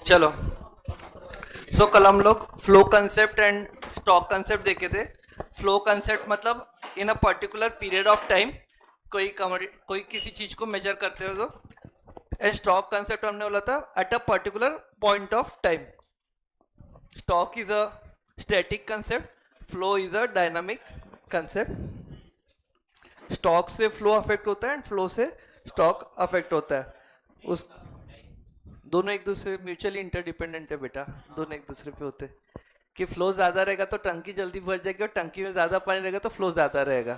चलो। कल हम लोग flow concept and stock concept देखे थे। फ्लो कंसेप्ट मतलब in a particular period of time कोई किसी चीज को मेजर करते हो तो स्टॉक कंसेप्ट हमने बोला था at a particular point of time. Stock is a static concept, flow is a dynamic concept. Stock से फ्लो अफेक्ट होता है एंड फ्लो से स्टॉक अफेक्ट होता है। उस दोनों एक दूसरे म्यूचुअली इंटरडिपेंडेंट है बेटा, दोनों एक दूसरे पे होते हैं। कि फ्लो ज्यादा रहेगा तो टंकी जल्दी भर जाएगी और टंकी में ज्यादा पानी रहेगा तो फ्लो ज्यादा रहेगा।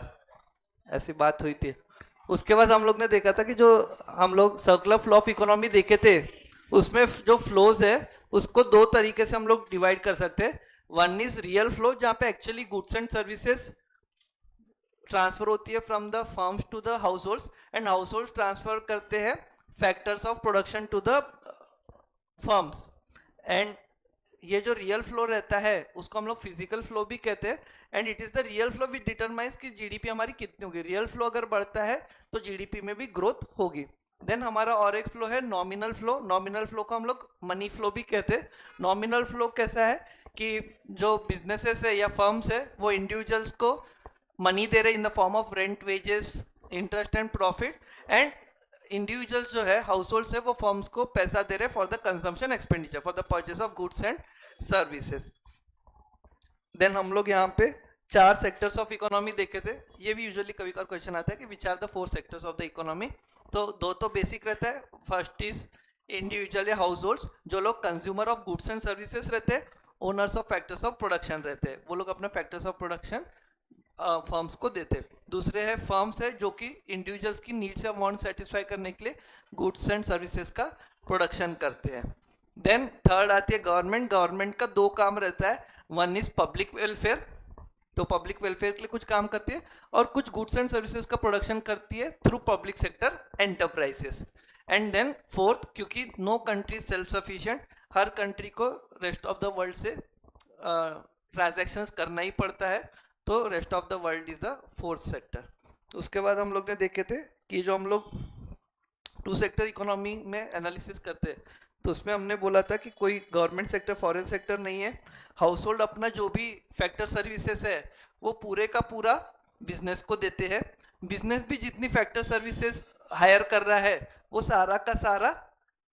ऐसी बात हुई थी। उसके बाद हम लोग ने देखा था कि जो हम लोग सर्कुलर फ्लो ऑफ इकोनॉमी देखे थे उसमें जो फ्लोज है उसको दो तरीके से हम लोग डिवाइड कर सकते हैं। वन इज रियल फ्लो जहाँ पे actually goods and services transfer होती है from the firms to the households and households transfer करते हैं factors of production to the firms. And ये जो रियल फ्लो रहता है उसको हम लोग फिजिकल फ्लो भी कहते हैं। And it is the real flow which determines कि जीडीपी हमारी कितनी होगी। रियल फ्लो अगर बढ़ता है तो जीडीपी में भी ग्रोथ होगी। देन हमारा और एक फ्लो है नॉमिनल फ्लो। नॉमिनल फ्लो को हम लोग मनी फ्लो भी कहते हैं। नॉमिनल फ्लो कैसा है कि जो बिजनेसेस है या फर्म्स है वो इंडिविजुअल्स को मनी दे रहे इन the form of rent, wages, interest and profit. And individuals जो है हाउस होल्ड है वो फर्म्स को पैसा दे रहे for the consumption expenditure for the purchase of goods and services. Then हम लोग यहाँ पे चार सेक्टर्स ऑफ इकोनॉमी देखे थे। ये भी यूजुअली कभी कभार क्वेश्चन आता है कि which are the four sectors of the economy. तो दो तो बेसिक रहता है। फर्स्ट इज इंडिविजुअल या हाउस होल्ड, जो लोग consumer of goods and services रहते हैं। Owners of factors of production रहते हैं, वो लोग अपने फैक्टर्स ऑफ प्रोडक्शन फर्म्स को देते। दूसरे है फर्म्स है जो कि इंडिविजुअल्स की नीड्स या वांट सेटिस्फाई करने के लिए गुड्स एंड सर्विसेज का प्रोडक्शन करते हैं। देन थर्ड आती है गवर्नमेंट। गवर्नमेंट का दो काम रहता है, वन इज पब्लिक वेलफेयर, तो पब्लिक वेलफेयर के लिए कुछ काम करती है, और कुछ गुड्स एंड सर्विसेज का प्रोडक्शन करती है through public sector enterprises. And then fourth, क्योंकि नो कंट्री सेल्फ सफिशिएंट, हर कंट्री को रेस्ट ऑफ द वर्ल्ड से ट्रांजैक्शंस करना ही पड़ता है, तो rest of the world is the fourth sector. उसके बाद हम लोग ने देखे थे कि जो हम लोग टू सेक्टर इकोनॉमी में एनालिसिस करते हैं तो उसमें हमने बोला था कि कोई गवर्नमेंट सेक्टर फॉरेन सेक्टर नहीं है। हाउस होल्ड अपना जो भी फैक्टर सर्विसेज है वो पूरे का पूरा बिजनेस को देते हैं। बिजनेस भी जितनी फैक्टर सर्विसेज हायर कर रहा है वो सारा का सारा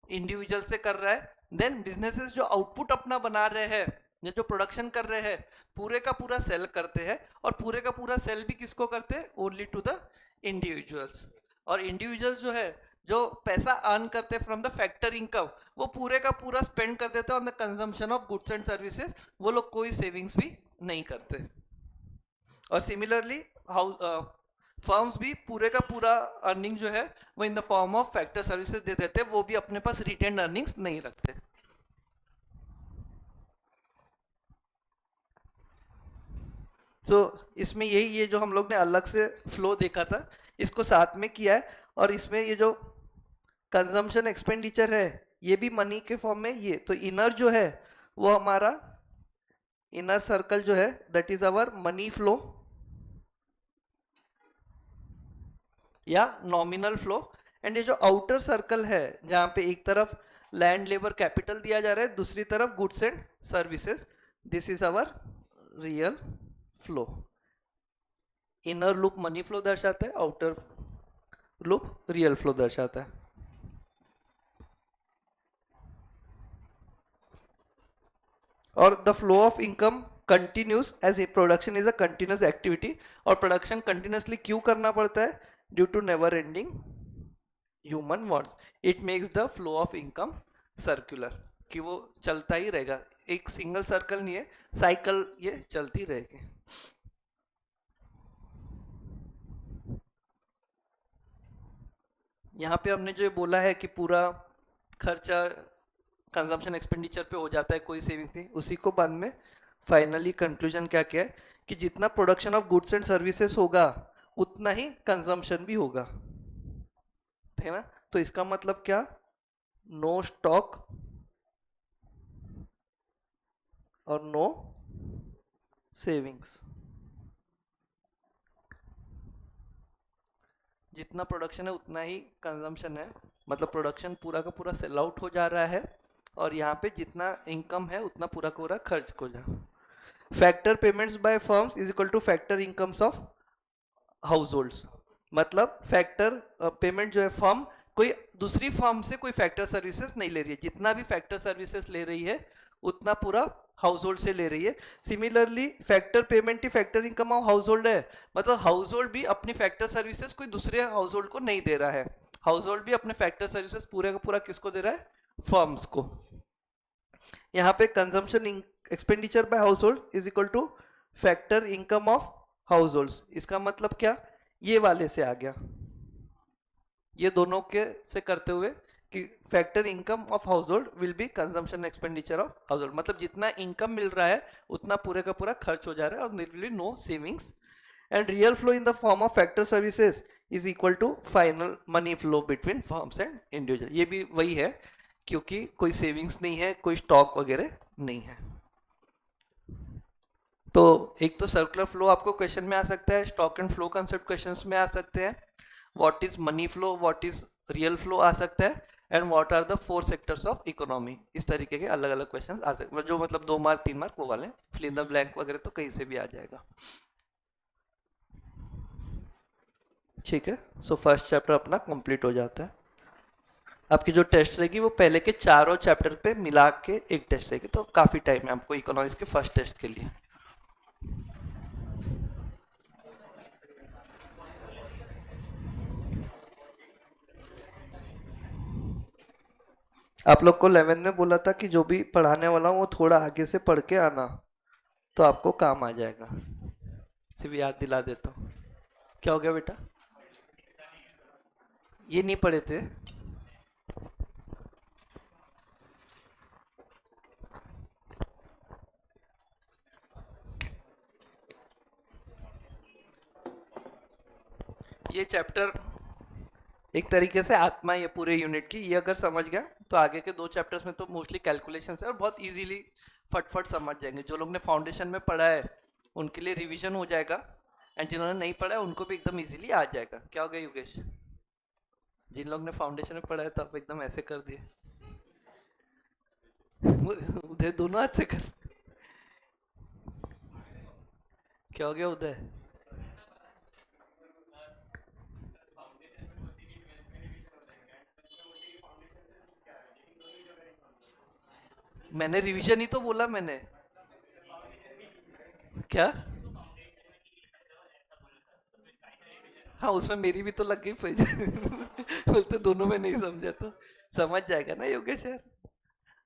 इंडिविजुअल से कर रहा है। देन बिजनेसेस जो आउटपुट अपना बना रहे हैं, ये जो प्रोडक्शन कर रहे हैं, पूरे का पूरा सेल करते हैं, और पूरे का पूरा सेल भी किसको करते हैं? Only to the individuals. और इंडिविजुअल्स जो है जो पैसा अर्न करते हैं फ्रॉम द फैक्टर इनकम, वो पूरे का पूरा स्पेंड कर देते हैं on the consumption of goods and services. वो लोग कोई सेविंग्स भी नहीं करते। और सिमिलरली हाउ फर्म्स भी पूरे का पूरा अर्निंग जो है वो in the form of factor services दे देते हैं, वो भी अपने पास रिटेन अर्निंग्स नहीं रखते। इसमें यही ये जो हम लोग ने अलग से फ्लो देखा था इसको साथ में किया है। और इसमें ये जो कंजम्पशन एक्सपेंडिचर है ये भी मनी के फॉर्म में। ये तो इनर जो है वो हमारा इनर सर्कल जो है that is our money flow या नॉमिनल फ्लो। एंड ये जो आउटर सर्कल है जहाँ पे एक तरफ लैंड, लेबर, कैपिटल दिया जा रहा है, दूसरी तरफ goods and services, this is our real flow. Inner loop money flow दर्शाता है, आउटर लूप रियल फ्लो दर्शाता है। और the flow of income continuous as a production is a continuous activity. और प्रोडक्शन कंटिन्यूसली क्यों करना पड़ता है? Due to never ending human wants. It makes the flow of income circular, कि वो चलता ही रहेगा, एक सिंगल सर्कल नहीं है, साइकिल ये चलती रहेगी। यहाँ पे हमने जो बोला है कि पूरा खर्चा कंजम्पशन एक्सपेंडिचर पे हो जाता है, कोई सेविंग्स नहीं, उसी को बाद में फाइनली कंक्लूजन क्या क्या है कि जितना production of goods and services होगा उतना ही कंजम्पशन भी होगा, है ना। तो इसका मतलब क्या? नो स्टॉक और नो सेविंग्स। जितना प्रोडक्शन है उतना ही कंजम्पशन है, मतलब प्रोडक्शन पूरा का पूरा सेल आउट हो जा रहा है और यहाँ पे जितना इनकम है उतना पूरा का पूरा खर्च हो जाए। Factor payments by firms is equal to factor incomes of households. मतलब फैक्टर पेमेंट जो है फर्म कोई दूसरी फर्म से कोई फैक्टर सर्विसेज नहीं ले रही है, जितना भी फैक्टर सर्विसेज ले रही है उतना पूरा हाउस होल्ड से ले रही है। Similarly factor payment he factor income of house hold है, मतलब हाउस होल्ड भी अपनी फैक्टर सर्विसेज कोई दूसरे हाउस होल्ड को नहीं दे रहा है, हाउस होल्ड भी अपने फैक्टर सर्विसेज पूरे का पूरा किसको दे रहा है, फर्म्स को। यहाँ पे consumption expenditure bye house hold is equal to factor income of house hold. इसका मतलब क्या, ये वाले से आ गया, ये दोनों के से करते हुए कि factor income of house hold will be consumption expenditure of house hold, मतलब जितना इनकम मिल रहा है उतना पूरे का पूरा खर्च हो जा रहा है और there will be no savings. And real flow in the form of factor services is equal to final money flow between firms and individual. ये भी वही है, क्योंकि कोई सेविंग्स नहीं है, कोई स्टॉक वगैरह नहीं है। तो एक तो सर्कुलर फ्लो आपको क्वेश्चन में आ सकता है, stock and flow concept questions में आ सकते हैं, what is money flow, what is real flow आ सकता है, and what are the 4 sectors of economy. इस तरीके के अलग अलग क्वेश्चंस आ सकते हैं, जो मतलब 2 मार्क 3 मार्क वो वाले, फिल इन द ब्लैंक वगैरह तो कहीं से भी आ जाएगा। ठीक है, सो फर्स्ट चैप्टर अपना कंप्लीट हो जाता है। आपकी जो टेस्ट रहेगी वो पहले के चारों चैप्टर पे मिला के एक टेस्ट रहेगी, तो काफ़ी टाइम है आपको इकोनॉमिक्स के फर्स्ट टेस्ट के लिए। आप लोग को 11 में बोला था कि जो भी पढ़ाने वाला हूँ वो थोड़ा आगे से पढ़ के आना, तो आपको काम आ जाएगा। सिर्फ याद दिला देता हूँ। क्या हो गया बेटा, ये नहीं पढ़े थे? ये चैप्टर एक तरीके से आत्मा है पूरे यूनिट की, ये अगर समझ गया तो आगे के 2 चैप्टर्स में तो मोस्टली कैलकुलेशंस है और बहुत इजीली फटफट समझ जाएंगे। जो लोग ने फाउंडेशन में पढ़ा है उनके लिए रिवीजन हो जाएगा, एंड जिन्होंने नहीं पढ़ा है उनको भी एकदम इजीली आ जाएगा। क्या हो गया योगेश, जिन लोग ने फाउंडेशन में पढ़ा है तो आप एकदम ऐसे कर दिए उदय दोनों हाथ से कर। क्या हो गया उदय? मैंने रिवीजन ही तो बोला मैंने। क्या? हाँ उसमें मेरी भी तो लग गई पेज बोलते दोनों में नहीं समझा तो समझ जाएगा ना योगेश यार।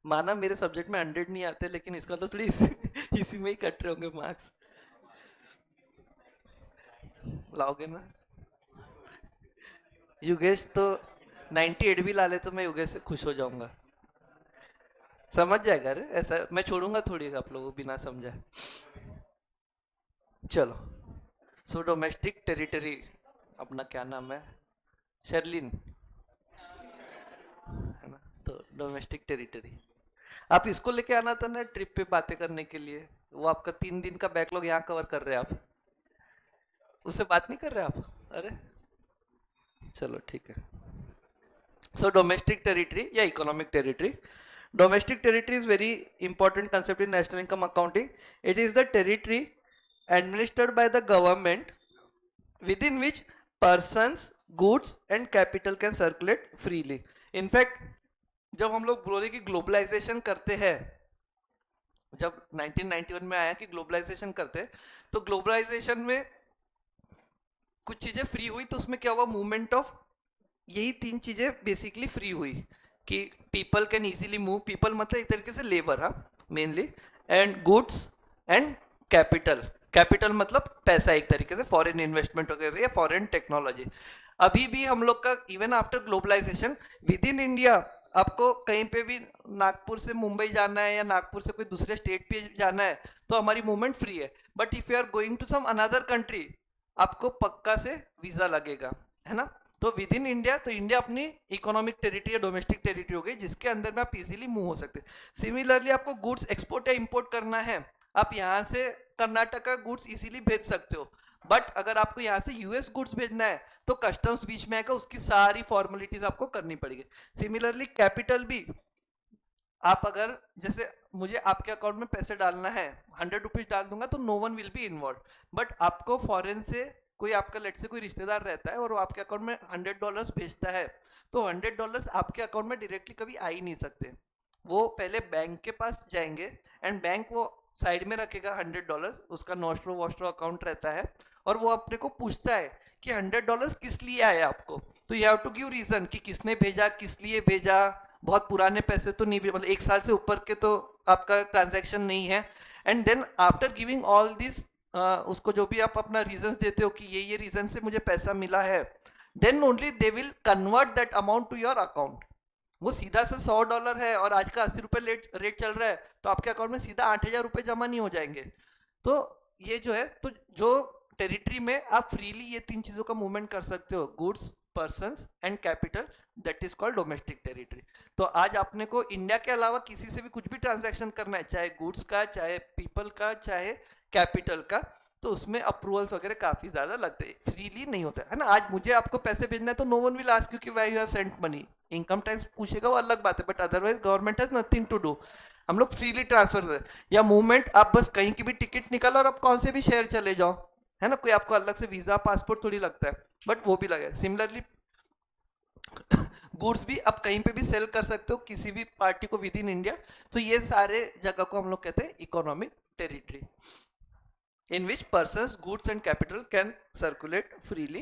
माना मेरे सब्जेक्ट में 100 नहीं आते, लेकिन इसका तो थोड़ी इसी में ही कट रहे होंगे मार्क्स। लाओगे ना योगेश? तो 98 भी ला ले तो मैं योगेश से खुश हो जाऊंगा। समझ जाएगा रे, ऐसा मैं छोड़ूंगा थोड़ी आप लोगों को बिना समझा। चलो, सो डोमेस्टिक टेरिटरी, अपना क्या नाम है, शर्लिन है ना? तो डोमेस्टिक टेरिटरी आप इसको लेके आना था ना ट्रिप पे बातें करने के लिए, वो आपका 3 दिन का बैकलॉग यहाँ कवर कर रहे हैं आप, उससे बात नहीं कर रहे आप? अरे चलो ठीक है। सो डोमेस्टिक टेरिटरी या economic territory, domestic territory is very important concept in national income accounting. It is the territory administered by the government within which persons, goods and capital can circulate freely. In fact, जब हम लोग बोले कि globalisation करते हैं, जब 1991 में आया कि ग्लोबलाइजेशन करते हैं, तो ग्लोबलाइजेशन में कुछ चीजें फ्री हुई, तो उसमें क्या हुआ, मूवमेंट ऑफ, यही 3 चीजें बेसिकली फ्री हुई कि people can easily move, people मतलब एक तरीके से लेबर, हाँ mainly, and goods and capital, capital मतलब पैसा एक तरीके से, फॉरेन इन्वेस्टमेंट वगैरह या फॉरेन टेक्नोलॉजी। अभी भी हम लोग का even after globalisation within India, आपको कहीं पे भी नागपुर से मुंबई जाना है या नागपुर से कोई दूसरे स्टेट पे जाना है तो हमारी मूवमेंट फ्री है। But if you are going to some another country, आपको पक्का से वीजा लगेगा, है ना? तो विद इन इंडिया, तो इंडिया अपनी इकोनॉमिक टेरिटरी या डोमेस्टिक टेरिटरी हो गई जिसके अंदर में आप इजीली मूव हो सकते हैं। सिमिलरली आपको गुड्स एक्सपोर्ट या इंपोर्ट करना है, आप यहाँ से कर्नाटक का गुड्स इजीली भेज सकते हो, बट अगर आपको यहाँ से यूएस गुड्स भेजना है तो कस्टम्स बीच में आएगा, उसकी सारी फॉर्मेलिटीज आपको करनी पड़ेगी। सिमिलरली कैपिटल भी आप अगर जैसे मुझे आपके अकाउंट में पैसे डालना है, 100 रुपीज डाल दूंगा तो no one will be involve, but आपको फॉरेन से कोई आपका लेट से कोई रिश्तेदार रहता है और वो आपके अकाउंट में $100 भेजता है, तो $100 आपके अकाउंट में डायरेक्टली कभी आ ही नहीं सकते। वो पहले बैंक के पास जाएंगे एंड बैंक वो साइड में रखेगा $100, उसका नोस्ट्रो वोस्ट्रो अकाउंट रहता है, और वो अपने को पूछता है कि $100 किस लिए आया आपको, तो you have to give reason कि किसने भेजा, किस लिए भेजा। बहुत पुराने पैसे तो नहीं, मतलब 1 साल से ऊपर के तो आपका ट्रांजैक्शन नहीं है। And then after giving all this, उसको जो भी आप अपना रीजन देते हो कि ये रीजन से मुझे पैसा मिला है, then only they will convert that amount to your account. वो सीधा से $100 है और आज का 80 रुपये रेट चल रहा है, तो आपके अकाउंट में सीधा 8,000 रुपये जमा नहीं हो जाएंगे। तो ये जो है, तो जो टेरिटरी में आप फ्रीली ये 3 चीजों का मूवमेंट कर सकते हो, goods, persons and capital, that is called domestic territory. तो आज आपने को इंडिया के अलावा किसी से भी कुछ भी ट्रांजैक्शन करना है, चाहे गुड्स का, चाहे पीपल का, चाहे कैपिटल का, तो उसमें अप्रूवल्स वगैरह काफी ज्यादा लगते हैं, फ्रीली नहीं होता है ना। आज मुझे आपको पैसे भेजना है तो no one will ask you कि why you have sent money. Income tax पूछेगा वो अलग बात है, but otherwise government has nothing to do. हम लोग फ्रीली ट्रांसफर, या मूवमेंट, आप बस कहीं की भी टिकट निकालो और आप कौन से भी शहर चले जाओ, है ना, कोई आपको अलग से वीजा पासपोर्ट थोड़ी लगता है, बट वो भी लगे। सिमिलरली गुड्स भी आप कहीं पे भी सेल कर सकते हो किसी भी पार्टी को विद इन इंडिया। तो ये सारे जगह को हम लोग कहते हैं economic territory, in which persons, goods and capital can circulate freely.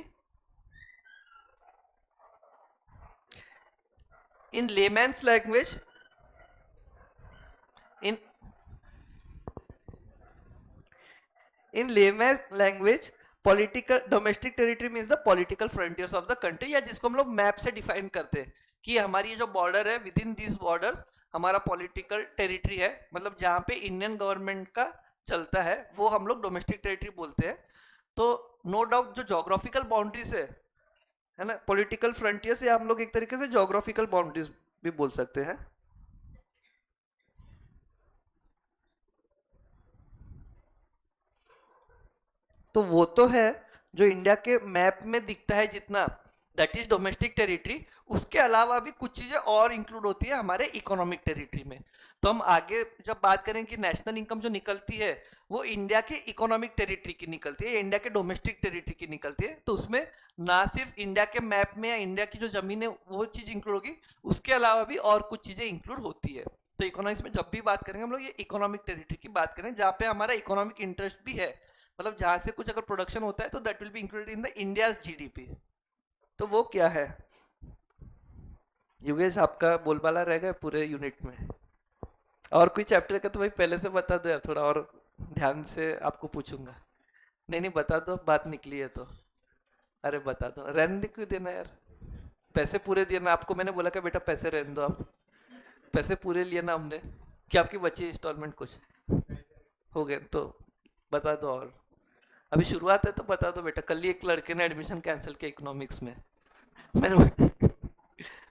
In layman's language, in layman's language, political domestic territory means the political frontiers of the country, या जिसको हम लोग मैप से डिफाइन करते हैं कि हमारी ये जो बॉर्डर है, विद इन दिस बॉर्डर्स हमारा पॉलिटिकल टेरिटरी है, मतलब जहाँ पे इंडियन गवर्नमेंट का चलता है, वो हम लोग डोमेस्टिक टेरिटरी बोलते हैं। तो नो डाउट जो जोग्राफिकल बाउंड्रीज है ना, पॉलिटिकल फ्रंटियर्स, या हम लोग एक तरीके से जोग्राफिकल बाउंड्रीज भी बोल सकते हैं। तो वो तो है जो इंडिया के मैप में दिखता है जितना, दैट इज डोमेस्टिक टेरिटरी। उसके अलावा भी कुछ चीजें और इंक्लूड होती है हमारे इकोनॉमिक टेरिटरी में। तो हम आगे जब बात करें कि नेशनल इनकम जो निकलती है वो इंडिया के इकोनॉमिक टेरिटरी की निकलती है, इंडिया के डोमेस्टिक टेरिटरी की निकलती है, तो उसमें ना सिर्फ इंडिया के मैप में या इंडिया की जो जमीन है वो चीज इंक्लूड होगी, उसके अलावा भी और कुछ चीजें इंक्लूड होती है। तो इकोनॉमिक्स में जब भी बात करेंगे हम लोग ये इकोनॉमिक टेरिटरी की बात करें, जहाँ पे हमारा इकोनॉमिक इंटरेस्ट भी है, मतलब जहां से कुछ अगर प्रोडक्शन होता है तो that will be included in the India's GDP. तो वो क्या है योगेश, आपका बोलबाला रह गया पूरे यूनिट में। और कोई चैप्टर का तो भाई पहले से बता दो यार, थोड़ा और ध्यान से आपको पूछूंगा। नहीं नहीं बता दो, बात निकली है तो। अरे बता दो, रहने क्यों देना यार, पैसे पूरे दिए ना आपको, मैंने बोला कि बेटा पैसे रहने दो, आप पैसे पूरे लिए ना हमने, कि आपकी बची इंस्टॉलमेंट कुछ हो गए तो बता दो। और अभी शुरुआत है तो बता दो बेटा, कल ही एक लड़के ने एडमिशन कैंसिल किया इकोनॉमिक्स में, मैंने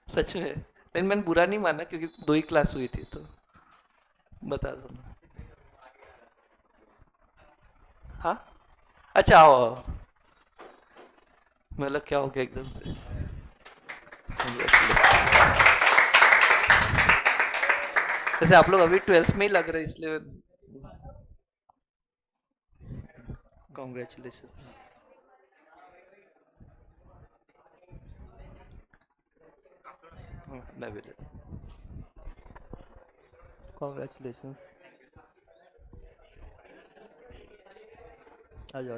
सच में, लेकिन मैंने बुरा नहीं माना क्योंकि 2 ही क्लास हुई थी, तो बता दो। हाँ अच्छा आओ आओ। मतलब क्या हो गया एकदम से। जैसे आप लोग अभी 12th में ही लग रहे इसलिए कॉन्ग्रेचुलेशन। कॉन्ग्रेचुलेशन। आ जाओ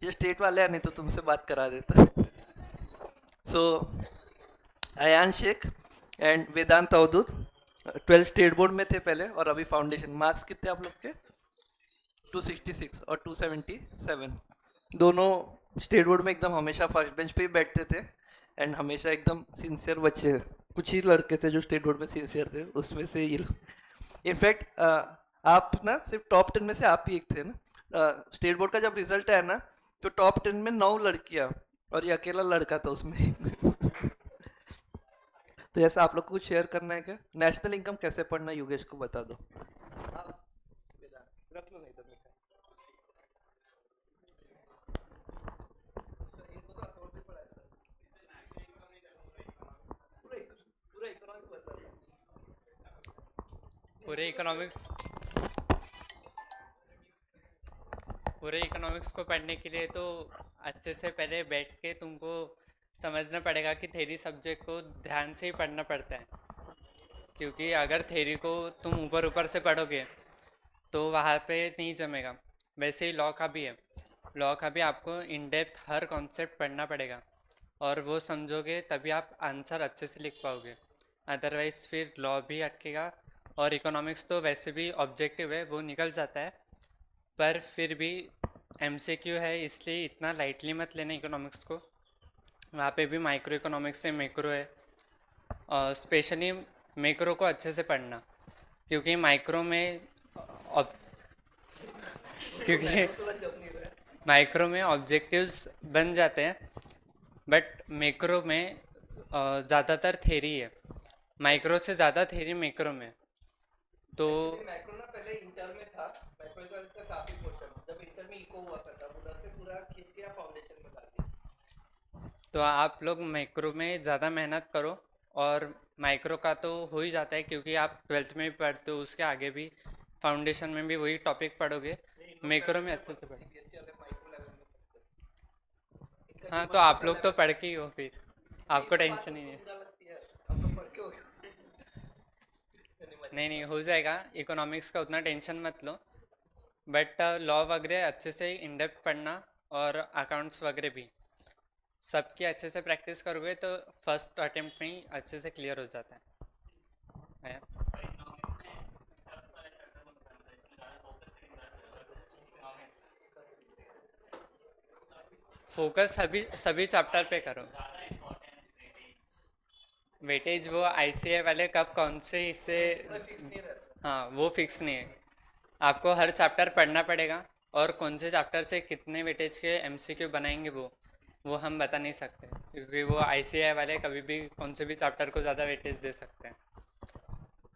ये स्टेट वाले नहीं तो तुमसे बात करा देता। So Ayan Sheikh and Vedant Avdhoot 12 state board में थे पहले, और अभी फाउंडेशन। मार्क्स कितने आप लोग के? 266 और 277। दोनों स्टेट बोर्ड में एकदम हमेशा फर्स्ट बेंच पे ही बैठते थे, एंड हमेशा एकदम सिंसियर बच्चे। कुछ ही लड़के थे जो स्टेट बोर्ड में सिंसियर थे, उसमें से ये इनफैक्ट आप ना सिर्फ टॉप 10 में से आप ही एक थे ना। स्टेट बोर्ड का जब रिजल्ट आया ना तो टॉप 10 में 9 लड़कियां और ये अकेला लड़का था उसमें। तो ऐसा आप लोग को कुछ शेयर करना है क्या? नेशनल इनकम कैसे पढ़ना योगेश को बता दो। रख लो नहीं तो इनको तो अकाउंट भी पढ़ा है सर, पूरा पूरा इकोनॉमिक्स बता दो। पूरे इकोनॉमिक्स पूरे इकोनॉमिक्स को पढ़ने के लिए तो अच्छे से पहले बैठ के तुमको समझना पड़ेगा कि थेरी सब्जेक्ट को ध्यान से ही पढ़ना पड़ता है, क्योंकि अगर थेरी को तुम ऊपर ऊपर से पढ़ोगे तो वहाँ पे नहीं जमेगा। वैसे ही लॉ का भी है, लॉ का भी आपको इन डेप्थ हर कॉन्सेप्ट पढ़ना पड़ेगा, और वो समझोगे तभी आप आंसर अच्छे से लिख पाओगे, अदरवाइज फिर लॉ भी अटकेगा। और इकोनॉमिक्स तो वैसे भी ऑब्जेक्टिव है, वो निकल जाता है, पर फिर भी एमसीक्यू है, इसलिए इतना लाइटली मत लेना इकोनॉमिक्स को। वहाँ पे भी माइक्रो इकोनॉमिक्स से मैक्रो है, और स्पेशली मैक्रो को अच्छे से पढ़ना, क्योंकि माइक्रो में ऑब- क्योंकि माइक्रो में ऑब्जेक्टिव्स बन जाते हैं, बट मैक्रो में ज़्यादातर थेरी है, माइक्रो से ज़्यादा थेरी मैक्रो में। तो एक्चुअली मैक्रो ना पहले इंटर में था, मैक्रो इकोनॉमिक्स का काफी पोर्शन जब इंटर में इको हुआ था तब उधर से पूरा खींच के फाउंडेशन में डाल दिया। तो आप लोग मैक्रो में ज़्यादा मेहनत करो, और माइक्रो का तो हो ही जाता है, क्योंकि आप ट्वेल्थ में भी पढ़ते हो, उसके आगे भी फाउंडेशन में भी वही टॉपिक पढ़ोगे। नहीं, इन लोग मैक्रो 12th में में अच्छे से पढ़ो। सीबीएसई वाले माइक्रो लेवल में पढ़ते हैं। इनका हाँ, तो डिमांड आप होता लोग तो लेवल। पढ़ के ही हो फिर, यही आपको तो बात टेंशन ही उसको नहीं है। बुरा लगती है, अब तो पढ़ के हो गया। नहीं, नहीं मजाक नहीं, कर हो जाएगा, इकोनॉमिक्स का उतना टेंशन मत लो, बट लॉ वगैरह अच्छे से इन डेप्थ पढ़ना, और अकाउंट्स वगैरह भी सबकी अच्छे से प्रैक्टिस करोगे तो फर्स्ट अटेम्प्ट में ही अच्छे से क्लियर हो जाता है। फोकस सभी सभी चैप्टर पे करो। वेटेज वो आईसीआई वाले कब कौन से इससे, कोई फिक्स नहीं रहता। हाँ वो फिक्स नहीं है, आपको हर चैप्टर पढ़ना पड़ेगा, और कौन से चैप्टर से कितने वेटेज के एमसीक्यू बनाएंगे वो हम बता नहीं सकते, क्योंकि वो आईसीआई वाले कभी भी कौन से भी चैप्टर को ज़्यादा वेटेज दे सकते हैं।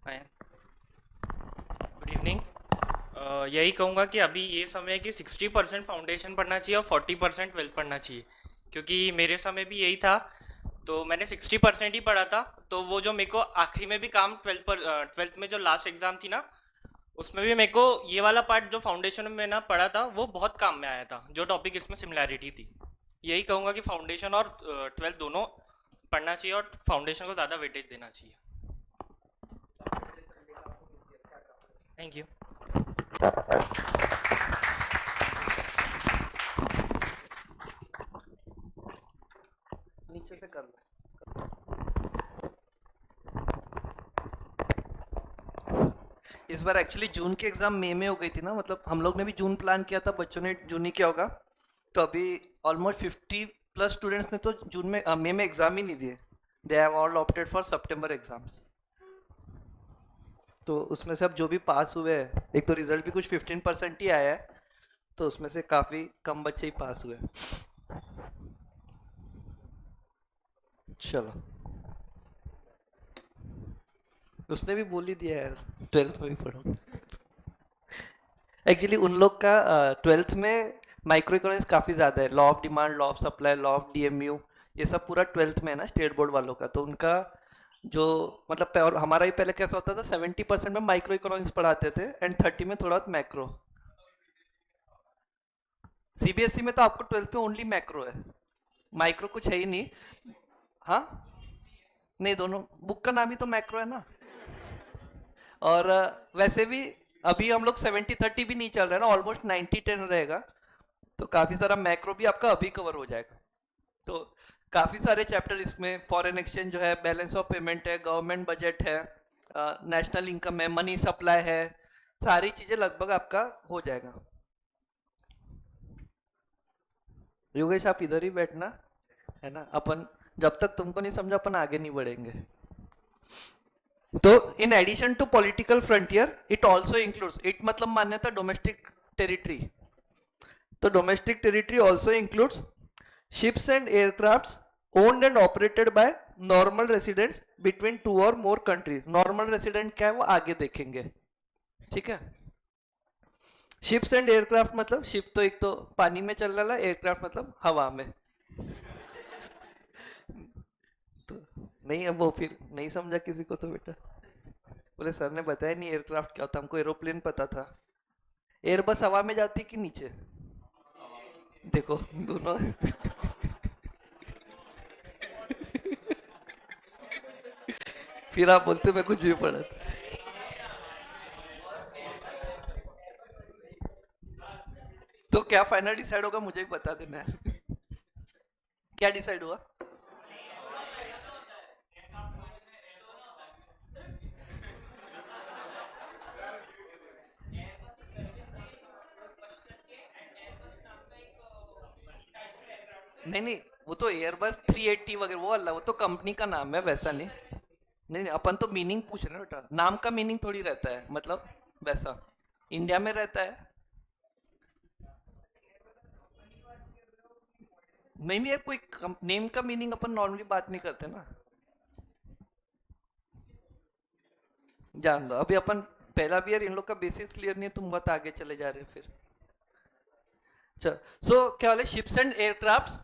हाँ, गुड इवनिंग। यही कहूँगा कि अभी ये समय है कि 60% फाउंडेशन पढ़ना चाहिए और 40% ट्वेल्थ पढ़ना चाहिए, क्योंकि मेरे समय भी यही था। तो मैंने 60% ही पढ़ा था, तो वो जो मेरे को आखिरी में भी काम ट्वेल्थ में जो लास्ट एग्ज़ाम थी ना, उसमें भी मेरे को ये वाला पार्ट जो फाउंडेशन में ना पढ़ा था वो बहुत काम में आया था, जो टॉपिक इसमें सिमिलैरिटी थी। यही कहूँगा कि फाउंडेशन और ट्वेल्थ दोनों पढ़ना चाहिए, और फाउंडेशन को ज़्यादा वेटेज देना चाहिए। Thank you. नीचे से कर लो। इस बार एक्चुअली जून की एग्जाम मई में हो गई थी ना, मतलब हम लोग ने भी जून प्लान किया था, बच्चों ने जून ही किया होगा। तो अभी ऑलमोस्ट 50+ स्टूडेंट्स ने तो जून में मई में एग्जाम ही नहीं दिए। They have all opted for September exams. तो उसमें से अब जो भी पास हुए हैं, एक तो रिजल्ट भी कुछ 15% ही आया है, तो उसमें से काफ़ी कम बच्चे ही पास हुए। चलो, उसने भी बोल ही दिया यार, 12th में भी पढ़ो। एक्चुअली उन लोग का 12th में माइक्रो इकोनॉमिक्स काफ़ी ज़्यादा है, law of demand, law of supply, law of DMU, ये सब पूरा 12th में है ना स्टेट बोर्ड वालों का। तो उनका जो मतलब और हमारा भी पहले कैसा होता था, 70% में माइक्रो इकोनॉमिक्स पढ़ाते थे एंड 30 में थोड़ा मैक्रो। सीबीएसई में तो आपको 12th में ओनली मैक्रो है, माइक्रो कुछ है ही नहीं। हाँ, नहीं, दोनों बुक का नाम ही तो मैक्रो है ना। और वैसे भी अभी हम लोग 70-30 भी नहीं चल रहे हैं ना, ऑलमोस्ट 90-10 रहेगा। तो काफ़ी सारा मैक्रो भी आपका अभी कवर हो जाएगा। तो काफ़ी सारे चैप्टर इसमें, फॉरेन एक्सचेंज जो है, बैलेंस ऑफ पेमेंट है, गवर्नमेंट बजट है, नेशनल इनकम है, मनी सप्लाई है, सारी चीज़ें लगभग आपका हो जाएगा। योगेश आप इधर ही बैठना, है ना, अपन जब तक तुमको नहीं समझा अपन आगे नहीं बढ़ेंगे। तो in addition to political frontier it also includes, it मतलब मान्यता डोमेस्टिक टेरिटरी। तो domestic territory also includes ships and aircrafts owned and operated by normal residents between two or more countries। Normal resident क्या है वो आगे देखेंगे, ठीक है। शिप्स एंड एयरक्राफ्ट मतलब शिप तो एक तो पानी में चल रहा है, एयरक्राफ्ट मतलब हवा में। तो नहीं, अब वो फिर नहीं समझा किसी को तो बेटा। बोले सर ने बताया नहीं एयरक्राफ्ट क्या होता, हमको एरोप्लेन पता था। एयरबस हवा में जाती कि नीचे? देखो दोनों। फिर आप बोलते मैं कुछ भी पढ़ा। तो क्या फाइनल डिसाइड होगा मुझे भी बता देना है। क्या डिसाइड हुआ? नहीं नहीं, वो तो एयरबस 380 वगैरह वो अल्लाह, वो तो कंपनी का नाम है, वैसा नहीं। नहीं नहीं, अपन तो मीनिंग पूछ रहे हैं बेटा, नाम का मीनिंग थोड़ी रहता है, मतलब वैसा इंडिया में रहता है। नहीं नहीं यार, कोई नेम का मीनिंग अपन नॉर्मली बात नहीं करते ना। जान दो, अभी अपन पहला भी यार इन लोग का बेसिक क्लियर नहीं है, तुम बहुत आगे चले जा रहे हो फिर। चल, सो क्या बोले, ships and aircraft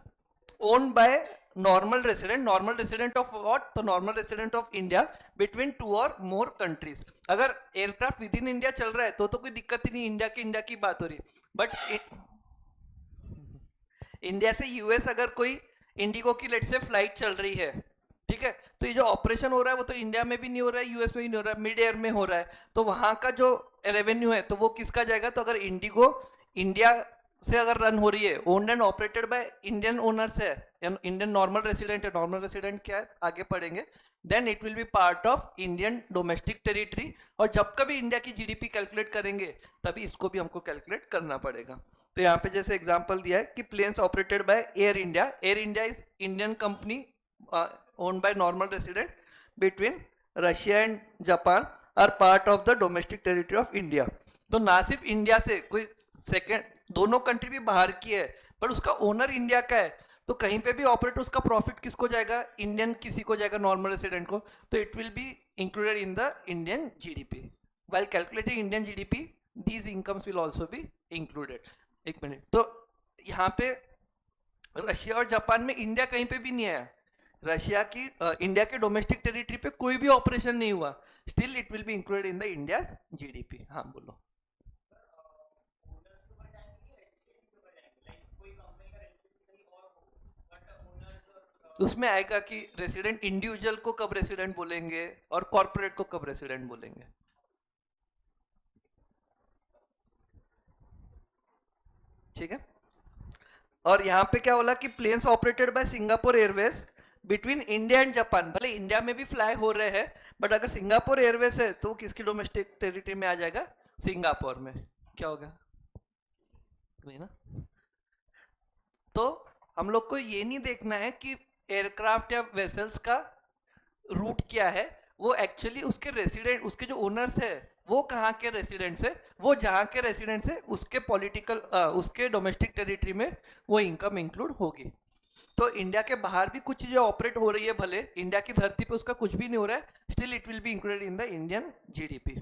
owned by normal resident of what, तो normal resident of India between two और मोर कंट्रीज। अगर एयरक्राफ्ट विद इन इंडिया चल रहा है तो कोई दिक्कत ही नहीं, इंडिया की बात हो रही है। बट इंडिया से यूएस अगर कोई इंडिगो की लेट से फ्लाइट चल रही है, ठीक है, तो ये जो ऑपरेशन हो रहा है वो तो इंडिया में भी नहीं हो रहा है, यूएस में भी नहीं हो रहा है, मिड एयर में हो रहा है, तो वहां का जो रेवेन्यू है तो वो किसका जाएगा? तो अगर इंडिगो इंडिया से अगर रन हो रही है, owned and operated by Indian owners है, इंडियन नॉर्मल रेसिडेंट है, नॉर्मल रेसिडेंट क्या है आगे पढ़ेंगे, then it will be part of Indian domestic territory. और जब कभी इंडिया की जीडीपी कैलकुलेट करेंगे तभी इसको भी हमको कैलकुलेट करना पड़ेगा। तो यहाँ पे जैसे एग्जांपल दिया है कि planes operated by Air India is Indian company owned by normal resident between Russia and Japan are part of the domestic territory of India। तो ना सिर्फ इंडिया से कोई सेकेंड, दोनों कंट्री भी बाहर की है, पर उसका ओनर इंडिया का है, तो कहीं पे भी ऑपरेट उसका प्रॉफिट किसको जाएगा? इंडियन किसी को जाएगा, नॉर्मल रेसिडेंट को। तो it will be included in the Indian GDP. while calculating Indian GDP, these incomes will also be included। एक मिनट, तो यहाँ पे रशिया और जापान में इंडिया कहीं पे भी नहीं आया, रशिया की इंडिया के डोमेस्टिक टेरिटरी पे कोई भी ऑपरेशन नहीं हुआ, still it will be included in the India's GDP. हाँ बोलो। उसमें आएगा कि रेसिडेंट इंडिविजुअल को कब रेसिडेंट बोलेंगे और कॉर्पोरेट को कब रेसिडेंट बोलेंगे। ठीक है, और यहाँ पे क्या बोला कि planes operated by Singapore Airways between India and Japan. भले इंडिया में भी फ्लाई हो रहे हैं, बट अगर सिंगापुर एयरवेज है तो किसकी डोमेस्टिक टेरिटरी में आ जाएगा? सिंगापुर में। क्या होगा नहीं ना? तो हम लोग को ये नहीं देखना है कि एयरक्राफ्ट या वेसल्स का रूट क्या है, वो एक्चुअली उसके रेसिडेंट, उसके जो ओनर्स है वो कहाँ के रेसिडेंट्स है, वो जहाँ के रेसिडेंट्स है उसके पॉलिटिकल उसके डोमेस्टिक टेरिटरी में वो इनकम इंक्लूड होगी। तो इंडिया के बाहर भी कुछ चीजें ऑपरेट हो रही है, भले इंडिया की धरती पे उसका कुछ भी नहीं हो रहा है, still it will be included in the Indian GDP.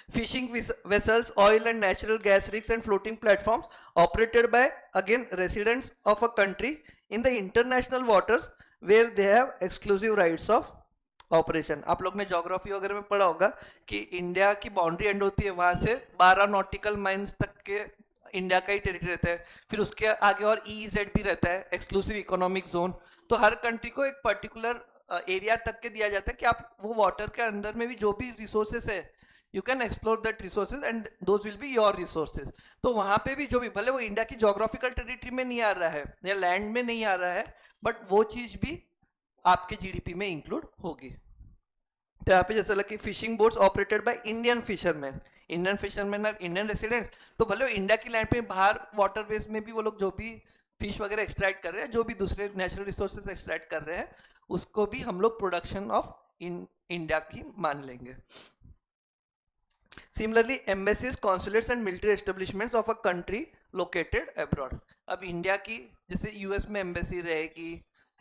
Fishing vessels, oil and natural gas rigs and floating platforms operated by again residents of a country in the international waters where they have exclusive rights of operation। आप लोग ने geography वगैरह में पढ़ा होगा कि India की boundary and होती है, वहां से 12 नॉटिकल माइल्स तक के इंडिया का ही टेरिटरी रहता है, फिर उसके आगे और EEZ भी रहता है, एक्सक्लूसिव इकोनॉमिक जोन। तो हर कंट्री को एक पर्टिकुलर एरिया तक के दिया जाता है कि आप वो वाटर के अंदर में भी जो भी रिसोर्सेस है, you can explore that resources and those will be your resources. तो वहां पे भी जो भी, भले वो इंडिया की जोग्राफिकल टेरिटरी में नहीं आ रहा है या लैंड में नहीं आ रहा है, बट वो चीज भी आपके जीडीपी में इंक्लूड होगी। तो यहाँ पे जैसे लगा कि fishing boats operated by Indian fisherman और इंडियन रेसिडेंट्स, तो भले वो इंडिया की लैंड पे बाहर वाटरवेज में भी वो लोग जो भी फिश वगैरह एक्सट्रैक्ट कर रहे हैं, जो भी दूसरे नेचुरल रिसोर्सेज एक्सट्रैक्ट कर रहे हैं, उसको भी हम लोग प्रोडक्शन ऑफ इंडिया की मान लेंगे। Similarly, embassies, consulates and military establishments of a country located abroad। अब इंडिया की जैसे यूएस में एम्बेसी रहेगी,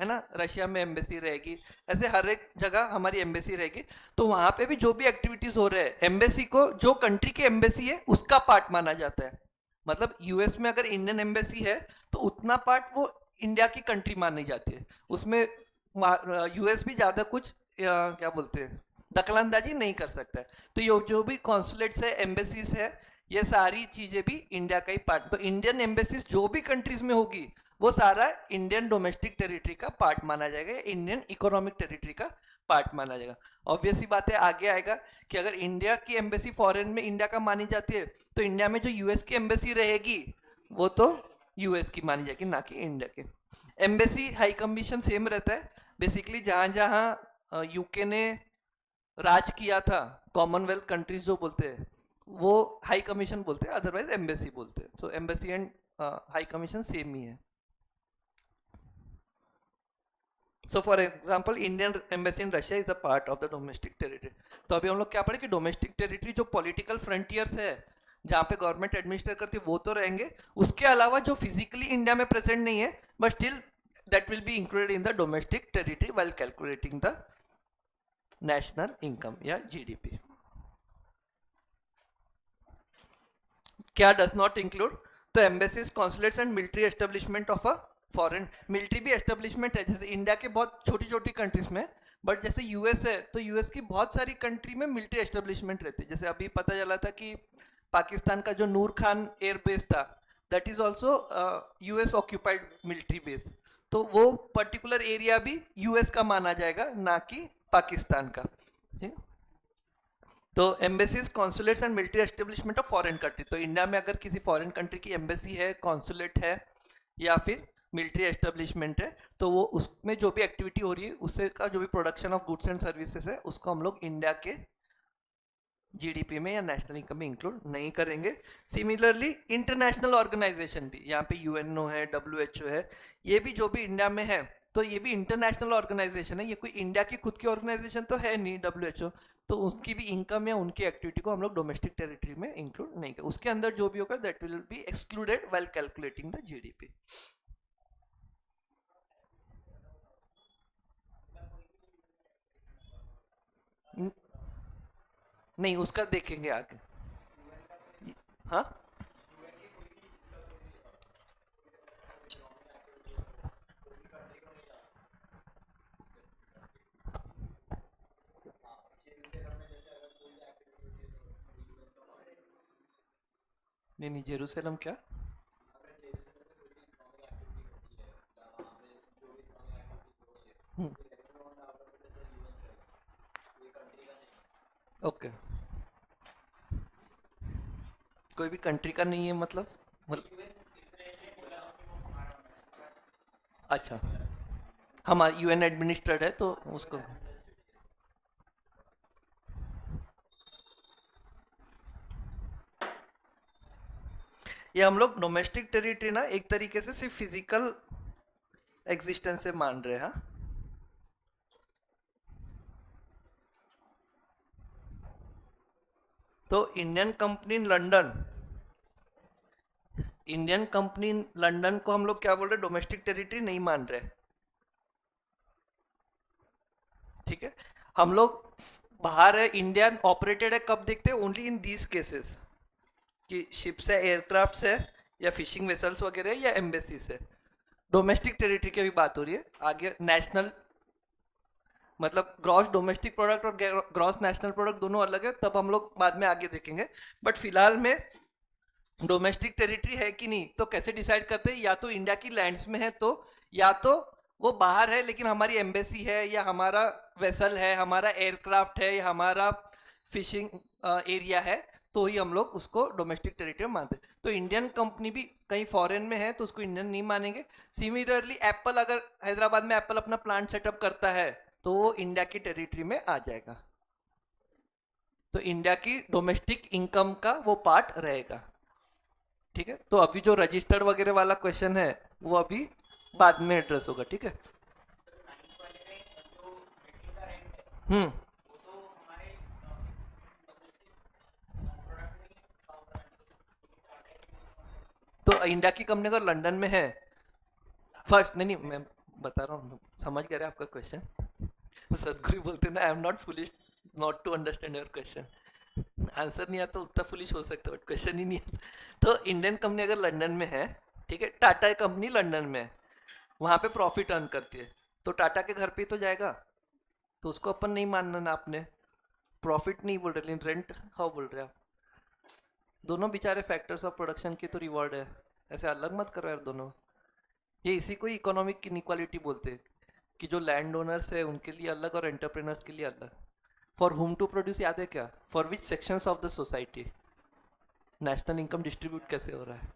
है ना, रशिया में एम्बेसी रहेगी, ऐसे हर एक जगह हमारी एम्बेसी रहेगी। तो वहां पे भी जो भी एक्टिविटीज हो रहे हैं, एम्बेसी को जो कंट्री की एम्बेसी है उसका पार्ट माना जाता है। मतलब यूएस में अगर इंडियन एम्बेसी है तो उतना पार्ट वो इंडिया की कंट्री मानी जाती है, उसमें यूएस भी ज्यादा कुछ क्या बोलते हैं दखलंदाजी नहीं कर सकता है। तो ये जो भी कॉन्सुलेट्स है, एम्बेसीज है, ये सारी चीजें भी इंडिया का ही पार्ट। तो इंडियन एम्बेसीज जो भी कंट्रीज में होगी वो सारा इंडियन डोमेस्टिक टेरिटरी का पार्ट माना जाएगा, इंडियन इकोनॉमिक टेरिटरी का पार्ट माना जाएगा। ऑब्वियसली बात है, आगे आएगा कि अगर इंडिया की एम्बेसी फॉरेन में इंडिया का मानी जाती है तो इंडिया में जो यूएस की एम्बेसी रहेगी वो तो यूएस की मानी जाएगी, ना कि इंडिया की। एम्बेसी हाई कमीशन सेम रहता है बेसिकली, जहां जहां यूके ने राज किया था, कॉमनवेल्थ कंट्रीज जो बोलते हैं वो हाई कमीशन बोलते हैं, अदरवाइज एम्बेसी बोलते हैं। So embassy and high commission same ही है। So for example Indian embassy in Russia is a part of the domestic territory. तो अभी हम लोग क्या पढ़े कि डोमेस्टिक टेरिटरी जो पॉलिटिकल फ्रंटियर्स है जहाँ पे गवर्नमेंट एडमिनिस्ट्रेट करती है वो तो रहेंगे, उसके अलावा जो फिजिकली इंडिया में प्रेजेंट नहीं है but still that will be included in the domestic territory while calculating the national income या जीडीपी। क्या डज नॉट इंक्लूड? तो embassies, consulates and military establishment of a foreign. Military भी establishment है, जैसे India के बहुत छोटी छोटी कंट्रीज में, बट जैसे यूएस है तो यूएस की बहुत सारी कंट्री में मिलिट्री एस्टेब्लिशमेंट रहती है। जैसे अभी पता चला था कि पाकिस्तान का जो नूर खान एयर बेस था that is also US occupied military base, तो वो पर्टिकुलर एरिया भी यूएस का माना जाएगा, ना कि पाकिस्तान का। ठीक, तो embassies, consulates and military establishment of foreign country. तो इंडिया में अगर किसी फॉरेन कंट्री की एम्बेसी है, कॉन्सुलेट है या फिर मिलिट्री एस्टेब्लिशमेंट है तो वो उसमें जो भी एक्टिविटी हो रही है उससे का जो भी production of goods and services है उसको हम लोग इंडिया के जीडीपी में या नेशनल इनकम में इंक्लूड नहीं करेंगे। सिमिलरली इंटरनेशनल ऑर्गेनाइजेशन भी, यहाँ पे यूएनओ है, डब्ल्यूएचओ है, ये भी जो भी इंडिया में है तो ये भी इंटरनेशनल ऑर्गेनाइजेशन है, ये कोई इंडिया की खुद की ऑर्गेनाइजेशन तो है नहीं डब्ल्यूएचओ, तो उसकी भी इनकम या उनकी एक्टिविटी को हम लोग डोमेस्टिक टेरिटरी में इंक्लूड नहीं करें। उसके अंदर जो भी होगा that will be excluded while calculating the GDP. नहीं, उसका देखेंगे आगे। हाँ, नहीं नहीं, जेरूसलम क्या? ओके, कोई भी कंट्री का नहीं है मतलब अच्छा, हमारा यूएन एडमिनिस्ट्रेड है तो उसको ये हम लोग डोमेस्टिक टेरिटरी ना एक तरीके से सिर्फ फिजिकल एग्जिस्टेंस से मान रहे हैं। हाँ, तो इंडियन कंपनी लंदन को हम लोग क्या बोल रहे हैं, डोमेस्टिक टेरिटरी नहीं मान रहे। ठीक है, हम लोग बाहर है, इंडियन ऑपरेटेड है, कब देखते हैं? ओनली इन दीज केसेस कि शिप्स है, एयरक्राफ्ट्स है या फिशिंग वेसल्स वगैरह या एम्बेसीज है। डोमेस्टिक टेरिटरी की भी बात हो रही है। आगे नेशनल मतलब ग्रॉस डोमेस्टिक प्रोडक्ट और ग्रॉस नेशनल प्रोडक्ट दोनों अलग है, तब हम लोग बाद में आगे देखेंगे। बट फिलहाल में डोमेस्टिक टेरिटरी है कि नहीं तो कैसे डिसाइड करते हैं? या तो इंडिया की लैंड्स में है तो, या तो वो बाहर है लेकिन हमारी एम्बेसी है या हमारा वेसल है, हमारा एयरक्राफ्ट है या हमारा फिशिंग एरिया है, तो ही हम लोग उसको डोमेस्टिक टेरिटरी मानते हैं। तो इंडियन कंपनी भी कहीं फॉरेन में है तो उसको इंडियन नहीं मानेंगे। सिमिलरली एप्पल, अगर हैदराबाद में एप्पल अपना प्लांट सेटअप करता है तो वो इंडिया की टेरिटरी में आ जाएगा, तो इंडिया की डोमेस्टिक इनकम का वो पार्ट रहेगा। ठीक है, तो अभी जो रजिस्टर्ड वगैरह वाला क्वेश्चन है वो अभी बाद में एड्रेस होगा। ठीक है, हम्म, तो इंडिया की कंपनी अगर लंदन में है फर्स्ट, नहीं नहीं मैं बता रहा हूँ, समझ गए आपका क्वेश्चन। सदगुरु बोलते ना, I am not foolish not to understand your question. Answer नहीं आता उतना फुलिश हो सकता है बट क्वेश्चन ही नहीं आता। तो इंडियन कंपनी अगर लंदन में है, ठीक है, टाटा कंपनी लंदन में है, वहाँ पे प्रॉफिट अर्न करती है, तो टाटा के घर पे ही तो जाएगा, तो उसको अपन नहीं मानना ना आपने। प्रॉफिट नहीं बोल रहे, लेकिन रेंट हाउ बोल रहे आप? दोनों बेचारे फैक्टर्स ऑफ प्रोडक्शन की तो रिवॉर्ड है, ऐसे अलग मत करो यार दोनों। ये इसी को इकोनॉमिक इनइक्वालिटी बोलते हैं कि जो लैंड ओनर्स है उनके लिए अलग और एंटरप्रेनर्स के लिए अलग। फॉर हुम टू प्रोड्यूस याद है क्या? For which sections of the society national income distribute कैसे हो रहा है।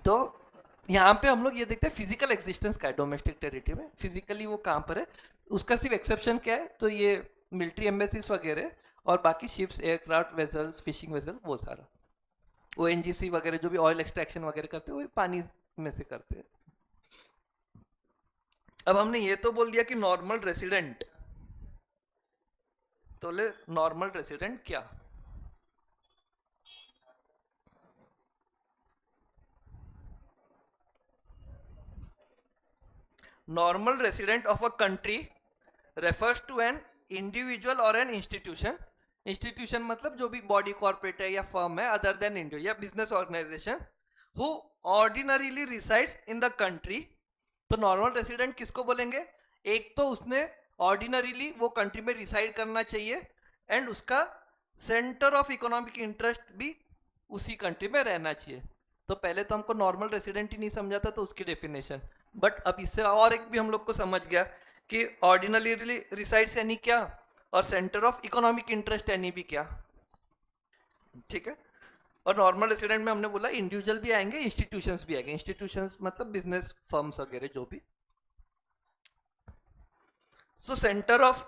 तो यहाँ पे हम लोग ये देखते हैं फिजिकल एग्जिस्टेंस का है डोमेस्टिक टेरिटरी में, फिजिकली वो कहाँ पर है। उसका सिर्फ एक्सेप्शन क्या है, तो ये मिलिट्री एम्बेसीज वगैरह और बाकी ships, aircraft, vessels, fishing vessel, वो सारा ONGC वगैरह जो भी ऑयल एक्सट्रैक्शन वगैरह करते हैं वो पानी में से करते हैं। अब हमने ये तो बोल दिया कि नॉर्मल रेसिडेंट, तो ले नॉर्मल रेसिडेंट क्या? Normal resident of a country refers to an individual और एन इंस्टीट्यूशन। इंस्टीट्यूशन मतलब जो भी बॉडी, कॉर्पोरेट है या फर्म है अदर देन इंडिविजुअल या business organisation, who ordinarily resides in the country. तो नॉर्मल रेसिडेंट किसको बोलेंगे? एक तो उसने ऑर्डिनरीली वो कंट्री में रिसाइड करना चाहिए एंड उसका सेंटर ऑफ इकोनॉमिक इंटरेस्ट भी उसी कंट्री में रहना चाहिए। तो पहले तो हमको नॉर्मल रेसिडेंट ही नहीं समझा था, तो उसकी डेफिनेशन, बट अब इससे और एक भी हम लोग को समझ गया कि ऑर्डिनरीली रिसाइड्स यानी क्या और सेंटर ऑफ इकोनॉमिक इंटरेस्ट यानी भी क्या। ठीक है। और नॉर्मल रेसिडेंट में हमने बोला इंडिविजुअल भी आएंगे, इंस्टीट्यूशंस भी आएंगे। इंस्टीट्यूशंस मतलब बिजनेस फर्म्स वगैरह जो भी। सो सेंटर ऑफ,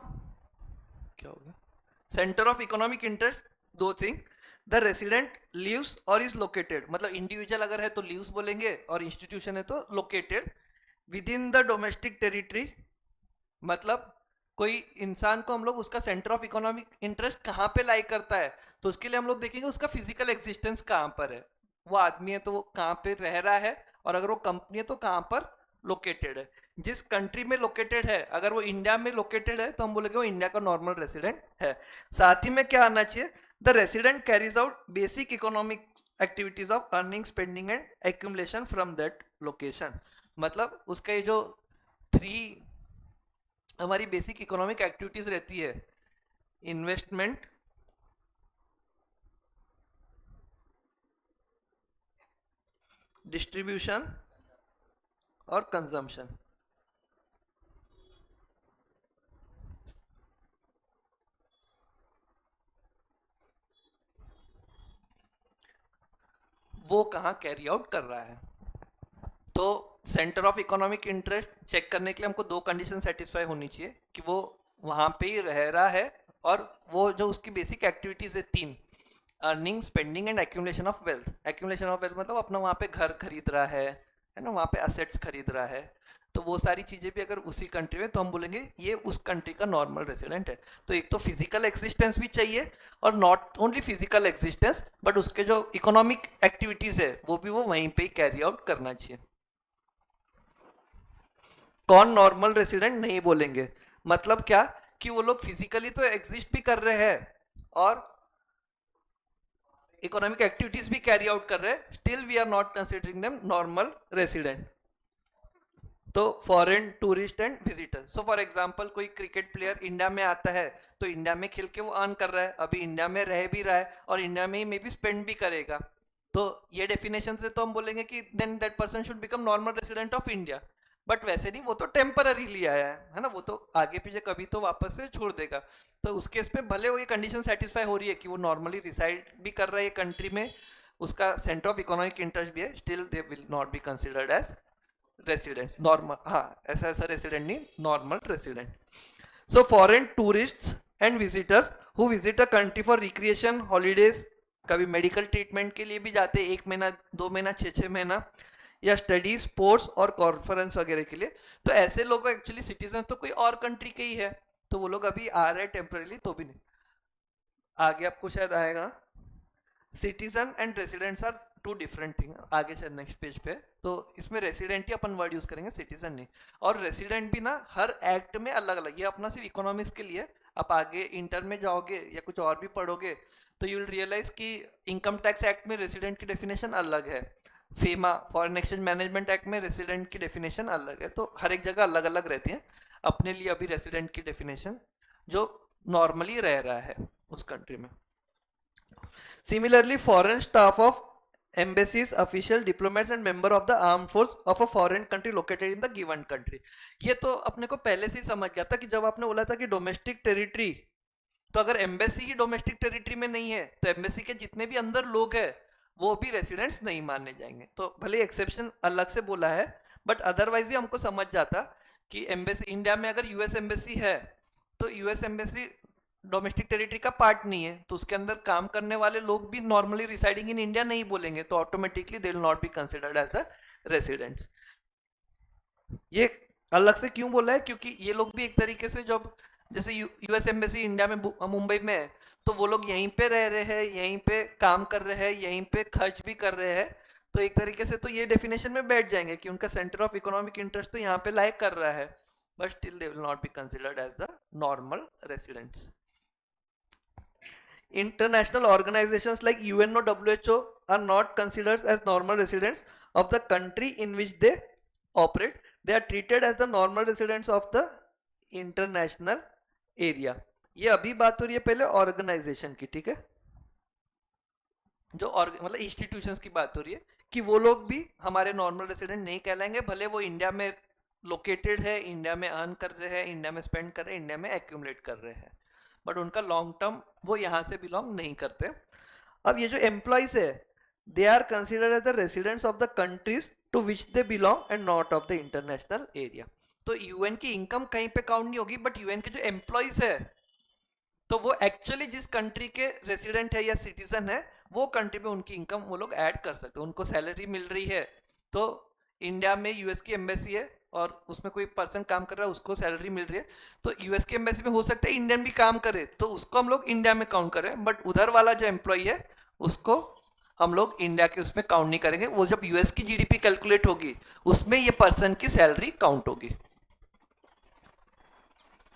क्या हो गया, सेंटर ऑफ इकोनॉमिक इंटरेस्ट, दो थिंग, द रेसिडेंट लिव्स और इज लोकेटेड, मतलब इंडिविजुअल अगर है तो लिव्स बोलेंगे और इंस्टीट्यूशन है तो located with in the domestic territory. मतलब कोई इंसान को हम लोग उसका सेंटर ऑफ इकोनॉमिक इंटरेस्ट कहाँ पे लाई करता है, तो उसके लिए हम लोग देखेंगे उसका फिजिकल एग्जिस्टेंस कहाँ पर है। वो आदमी है तो वो कहाँ पे रह रहा है, और अगर वो कंपनी है तो कहाँ पर लोकेटेड है। जिस कंट्री में लोकेटेड है, अगर वो इंडिया में लोकेटेड है तो हम बोलेंगे वो इंडिया का नॉर्मल रेसिडेंट है। साथ ही में क्या आना चाहिए, the resident carries out basic economic activities of earning, spending and accumulation from that location. मतलब उसका ये जो 3 हमारी बेसिक इकोनॉमिक एक्टिविटीज रहती है, इन्वेस्टमेंट, डिस्ट्रीब्यूशन और कंजम्पशन। वो कहाँ कैरी आउट कर रहा है। तो centre of economic interest check करने के लिए हमको 2 कंडीशन सेटिस्फाई होनी चाहिए कि वो वहाँ पे ही रह रहा है, और वो जो उसकी बेसिक एक्टिविटीज है 3, earning, spending and accumulation of wealth. Accumulation of wealth मतलब अपना वहाँ पे घर खरीद रहा है ना, वहाँ पे असेट्स खरीद रहा है। तो वो सारी चीज़ें भी अगर उसी कंट्री में, तो हम बोलेंगे ये उस कंट्री का नॉर्मल रेसिडेंट है। तो एक तो फिजिकल एग्जिस्टेंस भी चाहिए, और not only physical existence but उसके जो इकोनॉमिक एक्टिविटीज़ है वो भी वो वहीं पे ही कैरी आउट करना चाहिए। कौन नॉर्मल रेसिडेंट नहीं बोलेंगे, मतलब क्या कि वो लोग फिजिकली तो एग्जिस्ट भी कर रहे हैं और इकोनॉमिक एक्टिविटीज भी कैरी आउट कर रहे हैं, still we are not considering them normal resident. तो foreign tourist and visitor, so for example कोई क्रिकेट प्लेयर इंडिया में आता है तो इंडिया में खेल के वो अर्न कर रहा है, अभी इंडिया में रह भी रहा है और इंडिया में ही मे बी स्पेंड भी करेगा। तो ये डेफिनेशन से तो हम बोलेंगे कि then that person should become normal resident of India. But वैसे नहीं, वो तो टेम्पररीली आया है ना, वो तो आगे पीछे कभी तो वापस से छोड़ देगा। तो उस केस में भले वो ये कंडीशन सेटिस्फाई हो रही है कि वो नॉर्मली रिसाइड भी कर रहा है कंट्री में, उसका सेंटर ऑफ इकोनॉमिक इंटरेस्ट भी है, still they will not be considered as residents normal. हाँ, ऐसा रेसिडेंट नहीं, normal resident. So foreign tourists and visitors who visit a country for recreation, holidays, कभी मेडिकल ट्रीटमेंट के लिए भी जाते हैं 1 महीना 2 महीना 6 महीना, या स्टडी, स्पोर्ट्स और कॉन्फ्रेंस वगैरह के लिए। तो ऐसे लोग एक्चुअली सिटीजन तो कोई और कंट्री के ही है, तो वो लोग अभी आ रहे हैं टेम्पररी, तो भी नहीं। आगे आपको शायद आएगा, citizen and residents are 2 different thing. आगे शायद नेक्स्ट पेज पे, तो इसमें रेसिडेंट ही अपन वर्ड यूज करेंगे, सिटीजन नहीं। और रेसिडेंट भी ना हर एक्ट में अलग अलग, ये अपना सिर्फ इकोनॉमिक्स के लिए। आप आगे इंटर में जाओगे या कुछ और भी पढ़ोगे तो यू विल रियलाइज कि इनकम टैक्स एक्ट में रेसिडेंट की डेफिनेशन अलग है, FEMA foreign exchange management act में रेसिडेंट की डेफिनेशन अलग है। तो हर एक जगह अलग अलग रहती है। अपने लिए अभी रेसिडेंट की डेफिनेशन जो नॉर्मली रह रहा है उस कंट्री में। Similarly foreign staff of embassies, official, diplomats and member of the armed force of a foreign country located in the given country। ये तो अपने को पहले से ही समझ गया था कि जब आपने बोला था कि डोमेस्टिक टेरिटरी, तो अगर एम्बेसी ही डोमेस्टिक टेरिटरी में नहीं है तो एम्बेसी के जितने भी अंदर लोग हैं वो भी रेसिडेंट्स नहीं माने जाएंगे। तो भले एक्सेप्शन अलग से बोला है बट अदरवाइज भी हमको समझ जाता कि एम्बेसी इंडिया में अगर यूएस एम्बेसी है तो यूएस एम्बेसी डोमेस्टिक टेरिटरी का पार्ट नहीं है, तो उसके अंदर काम करने वाले लोग भी नॉर्मली रिसाइडिंग इन इंडिया नहीं बोलेंगे, तो automatically they will not be considered as a residents. ये अलग से क्यों बोला है, क्योंकि ये लोग भी एक तरीके से जब जैसे यूएस एम्बेसी इंडिया में मुंबई में है तो वो लोग यहीं पे रह रहे हैं, यहीं पे काम कर रहे हैं, यहीं पे खर्च भी कर रहे हैं, तो एक तरीके से तो ये डेफिनेशन में बैठ जाएंगे कि उनका सेंटर ऑफ इकोनॉमिक इंटरेस्ट तो यहाँ पे लाइक कर रहा है, but still they will not be considered as the normal residents. International organizations like UN or WHO are not considered as normal residents of the country in which they operate. They are treated as the normal residents of the international area। ये अभी बात हो रही है पहले organisation की, ठीक है, जो मतलब इंस्टीट्यूशंस की बात हो रही है कि वो लोग भी हमारे नॉर्मल रेसिडेंट नहीं कहलाएंगे, भले वो इंडिया में लोकेटेड है, इंडिया में अर्न कर रहे हैं, इंडिया में स्पेंड कर रहे हैं, इंडिया में एक्यूमुलेट कर रहे हैं, बट उनका लॉन्ग टर्म वो यहाँ से बिलोंग नहीं करते। अब ये जो एम्प्लॉयज है they are considered as the residents of the countries to which they belong and not of the international area. तो यूएन की इनकम कहीं पे काउंट नहीं होगी, बट यूएन के जो एम्प्लॉयज है तो वो एक्चुअली जिस कंट्री के रेसिडेंट है या सिटीजन है वो कंट्री में उनकी इनकम वो लोग ऐड कर सकते हैं। उनको सैलरी मिल रही है तो इंडिया में यूएस की एम्बेसी है और उसमें कोई पर्सन काम कर रहा है, उसको सैलरी मिल रही है, तो यूएस की एम्बेसी में हो सकता है इंडियन भी काम करे तो उसको हम लोग इंडिया में काउंट करें, बट उधर वाला जो एम्प्लॉय है उसको हम लोग इंडिया के उसमें काउंट नहीं करेंगे। वो जब यूएस की जीडीपी कैलकुलेट होगी उसमें ये पर्सन की सैलरी काउंट होगी।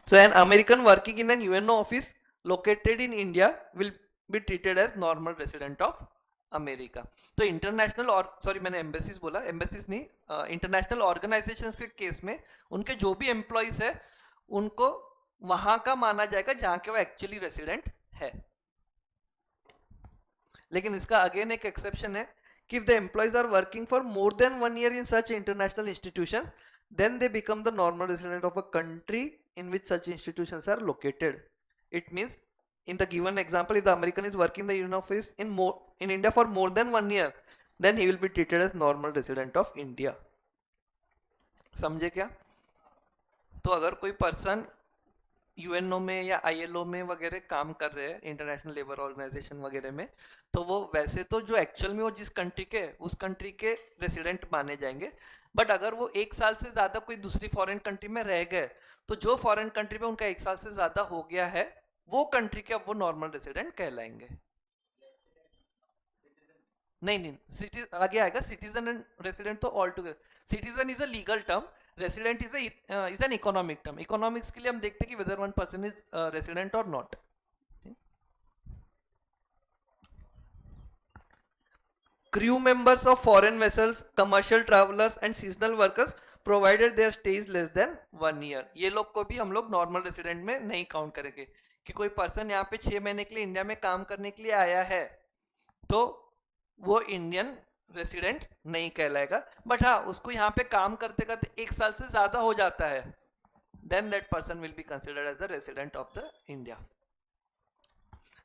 So an American working in an UNO office located in India will be treated as normal resident of America. तो इंटरनेशनल और सॉरी मैंने एम्बेसीज बोला, एम्बेसीज नहीं, इंटरनेशनल ऑर्गेनाइजेशंस के केस में उनके जो भी एम्प्लॉयज है उनको वहां का माना जाएगा जहां के वो एक्चुअली रेसिडेंट है। लेकिन इसका अगेन एक एक्सेप्शन है कि if the employees are working for more than 1 year in such international institution then they become the normal resident of a country in which such institutions are located। It means in the given example if the American is working the union office in India for more than 1 year then he will be treated as normal resident of India। समझे क्या? तो अगर कोई person UNO में या ILO में वगैरह काम कर रहे हैं, इंटरनेशनल लेबर ऑर्गेनाइजेशन वगैरह में, तो वो वैसे तो जो एक्चुअल में वो जिस कंट्री के उस कंट्री के रेसिडेंट माने जाएंगे, बट अगर वो 1 साल से ज़्यादा कोई दूसरी फॉरेन कंट्री में रह गए तो जो फॉरेन कंट्री में उनका 1 साल से ज़्यादा हो गया है वो कंट्री के अब वो नॉर्मल रेसिडेंट कहलाएंगे। नहीं नहीं, सिटी आगे आएगा, सिटीजन एंड रेसिडेंट तो all together. Citizen is a legal term, resident is an economic term. Economics के लिए हम देखते हैं कि whether one person is resident और not. Crew members of foreign vessels, commercial travellers and seasonal workers provided their stay is less than 1 year. ये लोग को भी हम लोग नॉर्मल रेसिडेंट में नहीं काउंट करेंगे कि कोई पर्सन यहाँ पे 6 महीने के लिए इंडिया में काम करने के लिए आया है तो वो इंडियन रेसिडेंट नहीं कहलाएगा, बट हाँ उसको यहाँ पे काम करते करते 1 साल से ज्यादा हो जाता है then that person will be considered as the resident of the India.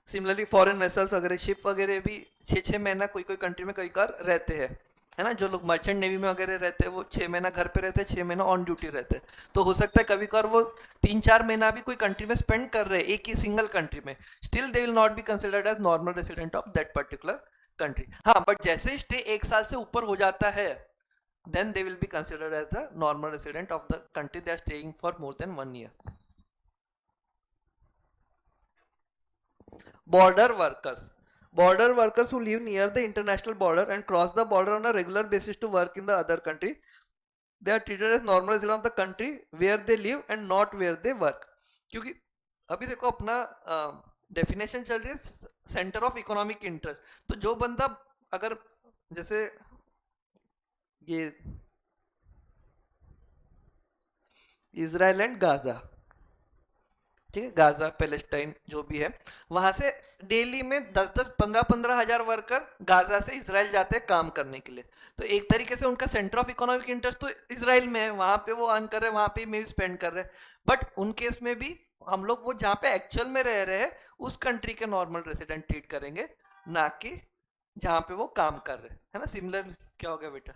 Similarly foreign vessels वगैरह, शिप वगैरह भी 6-6 महीना कोई कोई कंट्री में कई बार रहते हैं, है ना। जो लोग मर्चेंट नेवी में वगैरह रहते हैं वो 6 महीना घर पे रहते हैं, 6 महीना ऑन ड्यूटी रहते हैं, तो हो सकता है कभी कभार वो 3-4 महीना भी कोई कंट्री में स्पेंड कर रहे हैं एक ही सिंगल कंट्री में, still they will not be considered as normal resident of that particular country. हाँ, बट जैसे स्टे 1 साल से ऊपर हो जाता है then they will be considered as the normal resident of the country they are staying for more than 1 year। border workers who live near the international border and cross the border on a regular basis to work in the other country, they are treated as normal resident of the country where they live and not where they work। क्योंकि अभी देखो अपना definition चल रही है centre of economic interest, तो जो बंदा अगर जैसे ये इजराइल एंड गाजा, ठीक है, गाजा पैलेस्टाइन जो भी है, वहां से डेली में 10-10 15-15 हजार वर्कर गाजा से इसराइल जाते हैं काम करने के लिए। तो एक तरीके से उनका सेंटर ऑफ इकोनॉमिक इंटरेस्ट तो इसराइल में है, वहां पे वो अर्न कर रहे हैं, वहां पे में स्पेंड कर रहे हैं। बट उन केस में भी हम लोग वो जहाँ पे एक्चुअल में रह रहे हैं उस कंट्री के नॉर्मल रेसिडेंट ट्रीट करेंगे, ना कि जहाँ पे वो काम कर रहे हैं, है ना। सिमिलर क्या हो गया बेटा?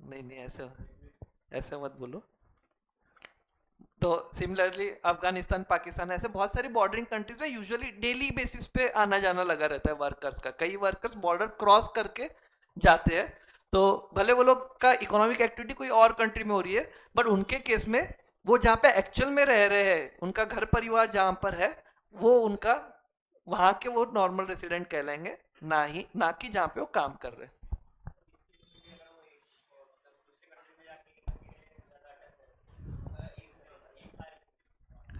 नहीं नहीं, ऐसे ऐसे मत बोलो। तो सिमिलरली अफगानिस्तान, पाकिस्तान, ऐसे बहुत सारी बॉर्डरिंग कंट्रीज में यूजुअली डेली बेसिस पे आना जाना लगा रहता है वर्कर्स का। कई वर्कर्स बॉर्डर क्रॉस करके जाते हैं, तो भले वो लोग का इकोनॉमिक एक्टिविटी कोई और कंट्री में हो रही है, बट उनके केस में वो जहाँ पे एक्चुअल में रह रहे हैं, उनका घर परिवार जहाँ पर है, वो उनका वहाँ के वो नॉर्मल रेसिडेंट कहलाएंगे, ना कि जहाँ पे वो काम कर रहे हैं।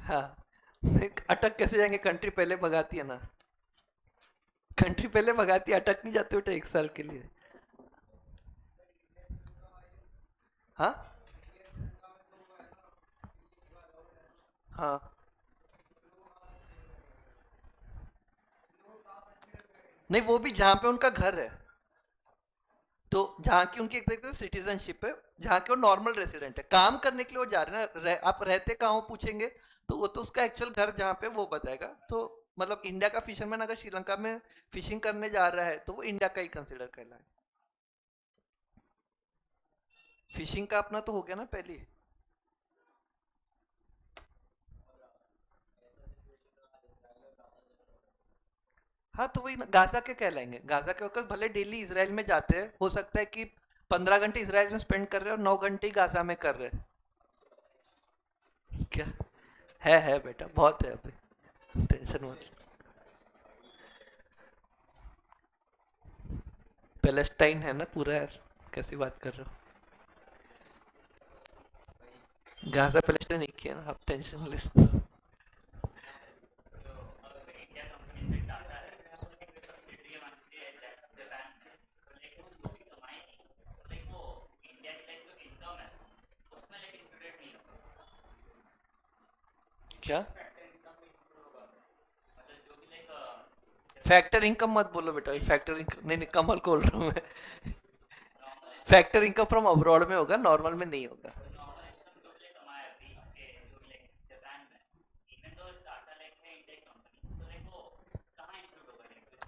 हाँ, अटक कैसे जाएंगे? कंट्री पहले भगाती है ना, कंट्री पहले भगाती है, अटक नहीं जाते बेटा 1 साल के लिए। हाँ हाँ, नहीं वो भी जहाँ पे उनका घर है, तो जहाँ की उनकी एक तरीके से सिटीजनशिप है, जहाँ के वो नॉर्मल रेसिडेंट है, काम करने के लिए वो जा रहे हैं ना। आप रहते कहाँ हो पूछेंगे तो वो तो उसका एक्चुअल घर जहाँ पे वो बताएगा। तो मतलब इंडिया का फिशरमैन अगर श्रीलंका में फिशिंग करने जा रहा है तो वो इंडिया का ही कंसिडर कहलाए। फिशिंग का अपना तो हो गया ना पहले। हाँ, तो वही गाजा के कहलाएंगे। गाजा के वर्कर्स भले डेली इसराइल में जाते हैं, हो सकता है कि 15 घंटे इसराइल में स्पेंड कर रहे हैं और 9 घंटे ही गाजा में कर रहे हैं। क्या है बेटा, बहुत है अभी, टेंशन मत। पैलेस्टाइन है ना पूरा यार, कैसी बात कर रहे हो? गाजा पैलेस्टाइन एक ही है ना, आप टेंशन ले। क्या फैक्टर इनकम मत बोलो बेटा, फैक्टर इनकम नहीं नहीं, कमल को बोल रहा हूँ मैं। फैक्टर इनकम फ्रॉम अब्रॉड में होगा, नॉर्मल में नहीं होगा।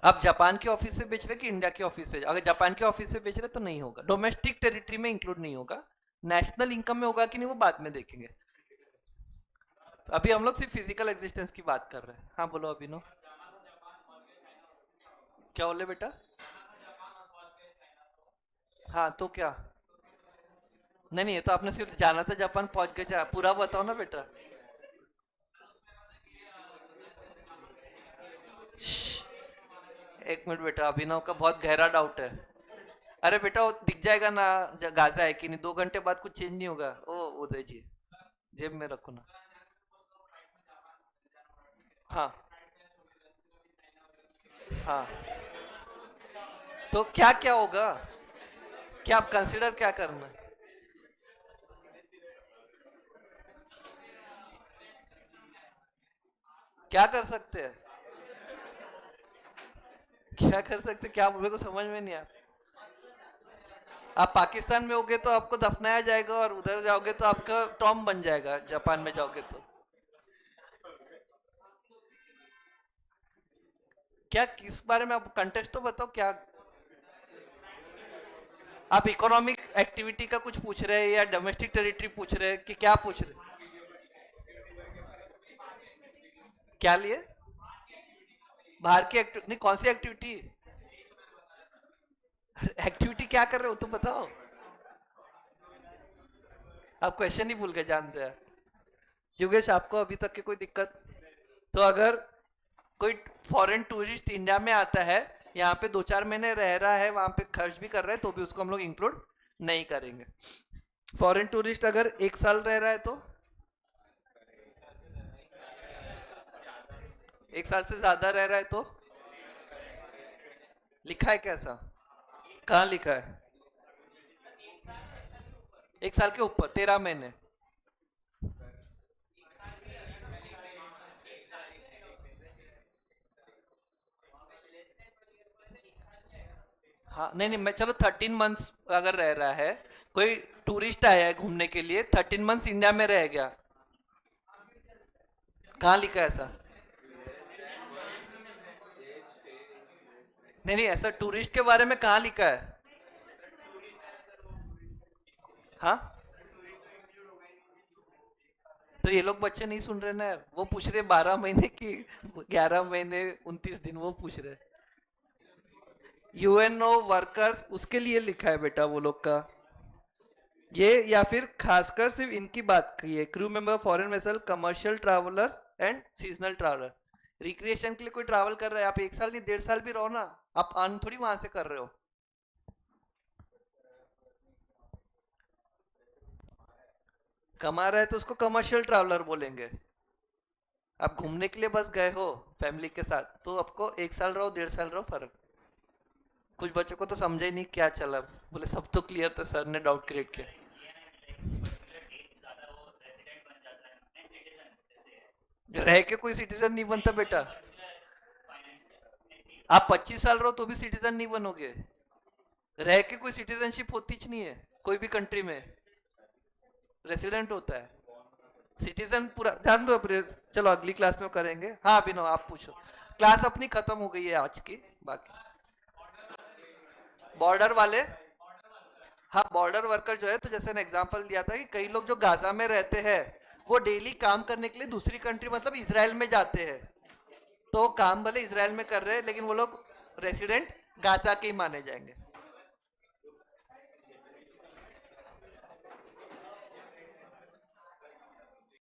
आप जापान के ऑफिस से बेच रहे कि इंडिया के ऑफिस से? अगर जापान के ऑफिस से बेच रहे तो नहीं होगा, डोमेस्टिक टेरिटरी में इंक्लूड नहीं होगा। नेशनल इनकम में होगा कि नहीं वो बाद में देखेंगे। अभी हम लोग सिर्फ फिजिकल एग्जिस्टेंस की बात कर रहे हैं। हाँ बोलो अभिनव, क्या बोले बेटा? हाँ तो क्या? नहीं नहीं, ये तो आपने सिर्फ जाना था जापान, पहुंच गए, पूरा बताओ ना बेटा। एक मिनट बेटा, अभिनव का बहुत गहरा डाउट है। अरे बेटा वो दिख जाएगा ना, गाजा है कि नहीं, 2 घंटे बाद कुछ चेंज नहीं होगा। ओ उदय जी, जेब में रखो ना। हाँ हाँ, तो क्या क्या होगा? क्या आप कंसिडर क्या करना है? क्या कर सकते हैं? क्या कर सकते हैं? क्या मेरे को समझ में नहीं आया। आप पाकिस्तान में होगे तो आपको दफनाया जाएगा, और उधर जाओगे तो आपका टॉम बन जाएगा, जापान में जाओगे तो। क्या किस बारे में? आप कंटेक्स्ट तो बताओ क्या। आप इकोनॉमिक एक्टिविटी का कुछ पूछ रहे हैं या डोमेस्टिक टेरिटरी पूछ रहे हैं कि क्या पूछ रहे हैं? क्या लिए? बाहर की एक्टिविटी नहीं, कौन सी एक्टिविटी? एक्टिविटी क्या कर रहे हो तो बताओ। आप क्वेश्चन ही भूल गए, जान रहे हैं। योगेश आपको अभी तक की कोई दिक्कत? तो अगर कोई फॉरेन टूरिस्ट इंडिया में आता है, यहाँ पे 2-4 महीने रह रहा है, वहां पे खर्च भी कर रहा है, तो भी उसको हम लोग इंक्लूड नहीं करेंगे। फॉरेन टूरिस्ट अगर 1 साल रह रहा है तो, 1 साल से ज्यादा रह रहा है तो, लिखा है कैसा? कहाँ लिखा है? 1 साल के ऊपर 13 महीने। हाँ नहीं नहीं, मैं चलो 13 मंथ्स अगर रह रहा है, कोई टूरिस्ट आया है घूमने के लिए, 13 मंथ्स इंडिया में रह गया, कहाँ लिखा है ऐसा? नहीं नहीं, ऐसा टूरिस्ट के बारे में कहाँ लिखा है? हाँ, तो ये लोग बच्चे नहीं सुन रहे ना यार, वो पूछ रहे 12 महीने की, 11 महीने, 29 दिन, वो पूछ रहे। यूएनओ वर्कर्स उसके लिए लिखा है बेटा वो लोग का ये, या फिर खासकर सिर्फ इनकी बात की है, crew member, foreign vessel, commercial travellers and seasonal traveller. Recreation के लिए कोई ट्रैवल कर रहा है, आप 1 साल नहीं 1.5 साल भी रहो ना, आप अर्न थोड़ी वहां से कर रहे हो। कमा रहा है तो उसको कमर्शियल ट्रैवलर बोलेंगे। आप घूमने के लिए बस गए हो फैमिली के साथ, तो आपको 1 साल रहो 1.5 साल रहो, फर्क। कुछ बच्चों को तो समझा ही नहीं क्या चला, बोले सब तो क्लियर था, सर ने डाउट क्रिएट किया। रह के कोई सिटीजन नहीं बनता बेटा, आप 25 साल रहो तो भी सिटीजन नहीं बनोगे, रह के कोई सिटीजनशिप होती नहीं है, कोई भी कंट्री में रेसिडेंट होता है, सिटीजन पूरा। ध्यान दो, चलो अगली क्लास में करेंगे। हाँ अभिनव आप पूछो, क्लास अपनी खत्म हो गई है आज की। बाकी बॉर्डर वाले, हाँ बॉर्डर वर्कर जो है, तो जैसे मैं एग्जांपल दिया था कि कई लोग जो गाजा में रहते हैं वो डेली काम करने के लिए दूसरी कंट्री मतलब इसराइल में जाते हैं, तो काम भले इसराइल में कर रहे हैं लेकिन वो लोग रेसिडेंट गाजा के ही माने जाएंगे।